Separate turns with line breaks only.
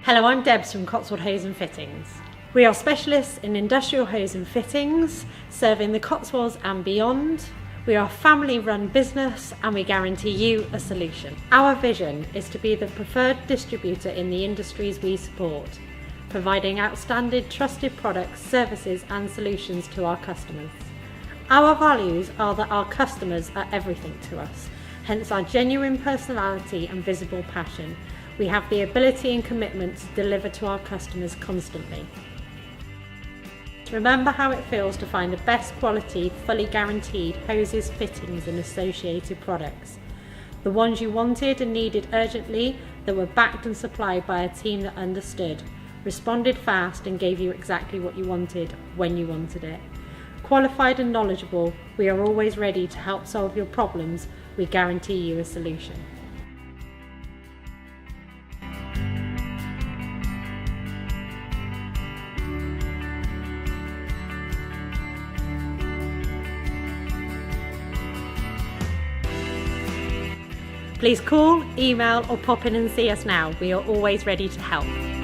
Hello, I'm Debs from Cotswold Hose Fittings. We are specialists in industrial hose and fittings, serving the Cotswolds and beyond. We are a family-run business and we guarantee you a solution. Our vision is to be the preferred distributor in the industries we support, providing outstanding, trusted products, services and solutions to our customers. Our values are that our customers are everything to us, hence our genuine personality and visible passion. We have the ability and commitment to deliver to our customers constantly. Remember how it feels to find the best quality, fully guaranteed hoses, fittings and associated products. The ones you wanted and needed urgently, that were backed and supplied by a team that understood, responded fast and gave you exactly what you wanted when you wanted it. Qualified and knowledgeable, we are always ready to help solve your problems. We guarantee you a solution. Please call, email or pop in and see us now. We are always ready to help.